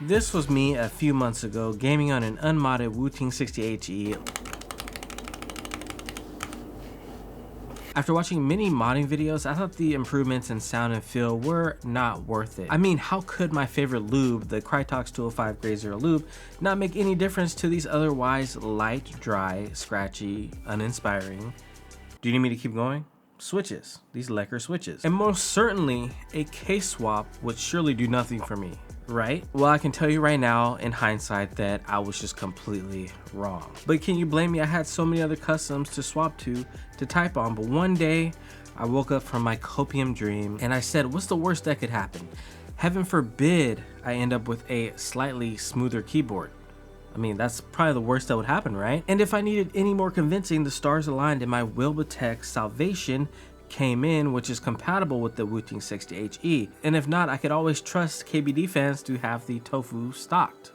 This was me a few months ago gaming on an unmodded Wooting 60HE. After watching many modding videos, I thought the improvements in sound and feel were not worth it. I mean, how could my favorite lube, the Krytox 205 Grade Zero lube, not make any difference to these otherwise light, dry, scratchy, uninspiring, do you need me to keep going? Switches, these lekker switches. And most certainly, a case swap would surely do nothing for me, right? Well, I can tell you right now in hindsight that I was just completely wrong. But can you blame me? I had so many other customs to swap to type on, but one day I woke up from my copium dream and I said, what's the worst that could happen? Heaven forbid I end up with a slightly smoother keyboard. I mean, that's probably the worst that would happen, right? And if I needed any more convincing, the stars aligned and my Wilbitech Salvation came in, which is compatible with the Wooting 60HE. And if not, I could always trust KBD fans to have the tofu stocked,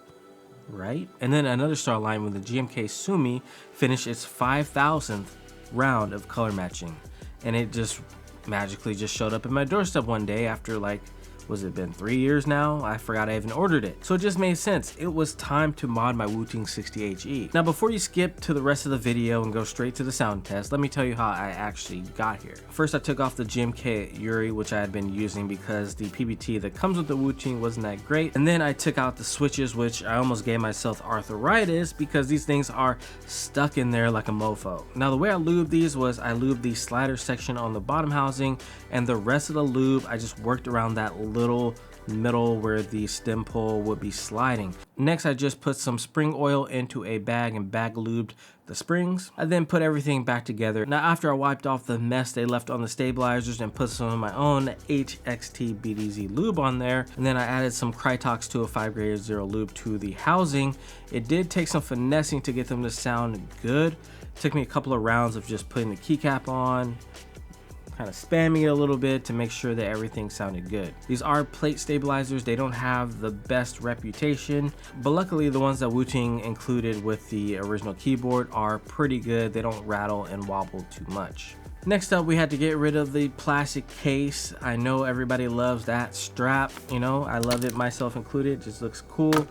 right? And then another star aligned when the GMK Sumi finished its 5,000th round of color matching. And it just magically just showed up at my doorstep one day after like, was it been 3 years now? I forgot I even ordered it. So it just made sense. It was time to mod my Wooting 60HE. Now, before you skip to the rest of the video and go straight to the sound test, let me tell you how I actually got here. First, I took off the GMK Yuri, which I had been using because the PBT that comes with the Wooting wasn't that great. And then I took out the switches, which I almost gave myself arthritis because these things are stuck in there like a mofo. Now, the way I lubed these was I lubed the slider section on the bottom housing, and the rest of the lube, I just worked around that little middle where the stem pull would be sliding. Next, I just put some spring oil into a bag and bag lubed the springs. I then put everything back together. Now, after I wiped off the mess they left on the stabilizers and put some of my own HXT BDZ lube on there, and then I added some Krytox 205 Grade Zero lube to the housing. It did take some finessing to get them to sound good. It took me a couple of rounds of just putting the keycap on, kind of spamming it a little bit to make sure that everything sounded good. These are plate stabilizers. They don't have the best reputation, but luckily the ones that Wooting included with the original keyboard are pretty good. They don't rattle and wobble too much. Next up, we had to get rid of the plastic case. I know everybody loves that strap, you know, I love it, myself included. It just looks cool,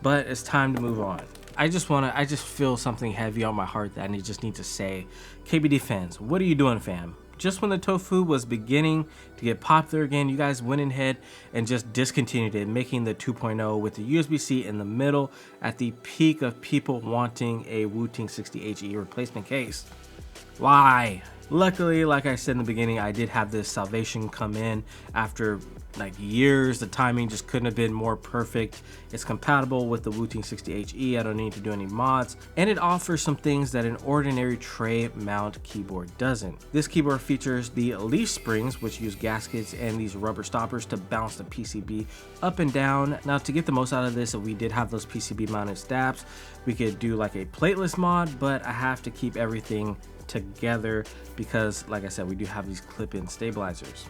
but it's time to move on. I just feel something heavy on my heart that I just need to say. KBD fans, what are you doing, fam? Just when the tofu was beginning to get popular again, you guys went ahead and just discontinued it, making the 2.0 with the USB-C in the middle at the peak of people wanting a Wooting 60HE replacement case. Why? Luckily, like I said in the beginning, I did have this Salvation come in after like years. The timing just couldn't have been more perfect. It's compatible with the Wooting 60HE. I don't need to do any mods, and it offers some things that an ordinary tray mount keyboard doesn't. This keyboard features the leaf springs, which use gaskets and these rubber stoppers to bounce the PCB up and down. Now, to get the most out of this, if we did have those PCB mounted stabs, we could do like a plateless mod, but I have to keep everything together because, like I said, we do have these clip-in stabilizers.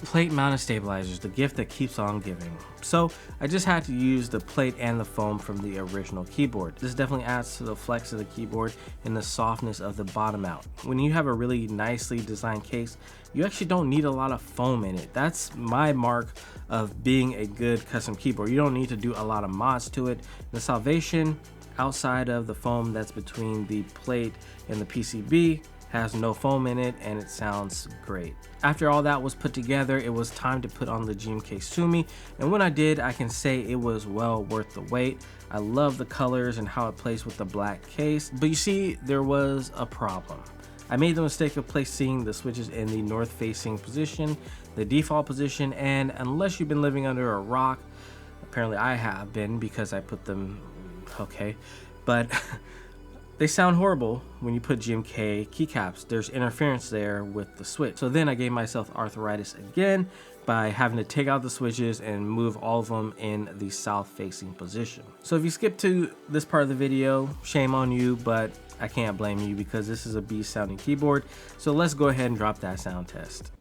Plate mounted stabilizers, the gift that keeps on giving. So I just had to use the plate and the foam from the original keyboard. This definitely adds to the flex of the keyboard and the softness of the bottom out. When you have a really nicely designed case, you actually don't need a lot of foam in it. That's my mark of being a good custom keyboard. You don't need to do a lot of mods to it. The Salvation, outside of the foam that's between the plate and the PCB, has no foam in it, and it sounds great. After all that was put together, it was time to put on the GMK Sumi, and when I did, I can say it was well worth the wait. I love the colors and how it plays with the black case, but you see, there was a problem. I made the mistake of placing the switches in the north facing position, the default position, and unless you've been living under a rock, apparently I have been because I put them, okay, but they sound horrible when you put GMK keycaps. There's interference there with the switch. So then I gave myself arthritis again by having to take out the switches and move all of them in the south facing position. So if you skip to this part of the video, shame on you, but I can't blame you because this is a beast sounding keyboard. So let's go ahead and drop that sound test.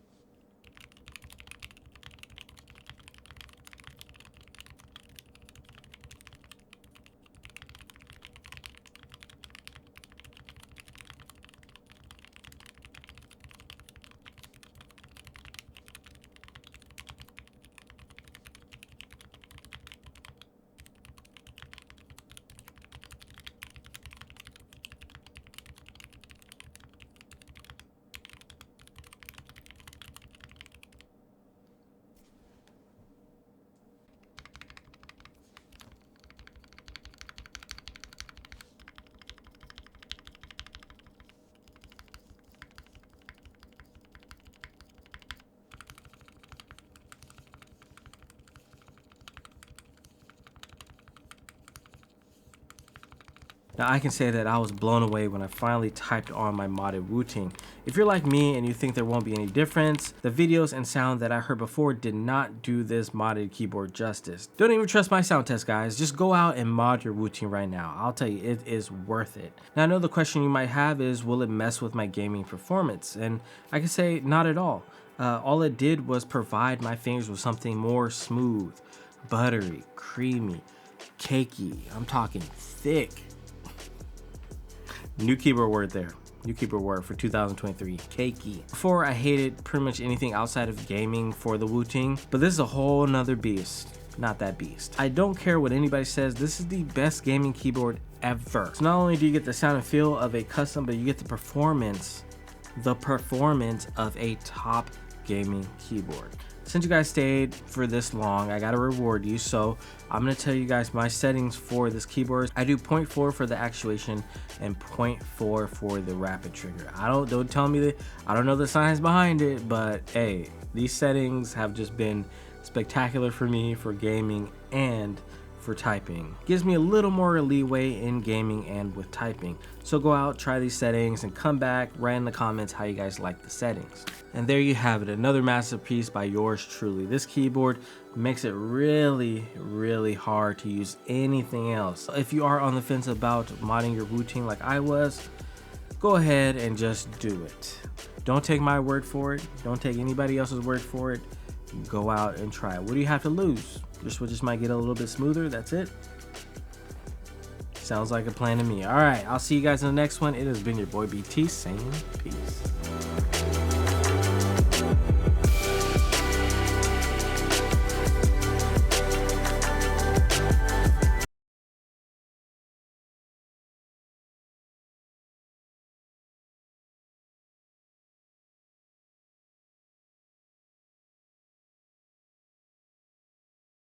Now I can say that I was blown away when I finally typed on my modded Wooting. If you're like me and you think there won't be any difference, the videos and sound that I heard before did not do this modded keyboard justice. Don't even trust my sound test, guys. Just go out and mod your Wooting right now. I'll tell you, it is worth it. Now I know the question you might have is, will it mess with my gaming performance? And I can say not at all. All it did was provide my fingers with something more smooth, buttery, creamy, cakey. I'm talking thick. New keyboard word there. New keyboard word for 2023, cakey. Before, I hated pretty much anything outside of gaming for the Wooting, but this is a whole nother beast. Not that beast. I don't care what anybody says, this is the best gaming keyboard ever. So not only do you get the sound and feel of a custom, but you get the performance of a top gaming keyboard. Since you guys stayed for this long, I gotta reward you, so I'm gonna tell you guys my settings for this keyboard. I do 0.4 for the actuation and 0.4 for the rapid trigger. Don't tell me that I don't know the science behind it, but hey, these settings have just been spectacular for me for gaming and for typing. Gives me a little more leeway in gaming and with typing. So go out, try these settings, and come back, write in the comments how you guys like the settings. And there you have it, another masterpiece by yours truly. This keyboard makes it really, really hard to use anything else. If you are on the fence about modding your Wooting like I was, go ahead and just do it. Don't take my word for it. Don't take anybody else's word for it. Go out and try it. What do you have to lose? Your switches might get a little bit smoother. That's it. Sounds like a plan to me. All right, I'll see you guys in the next one. It has been your boy BT saying peace.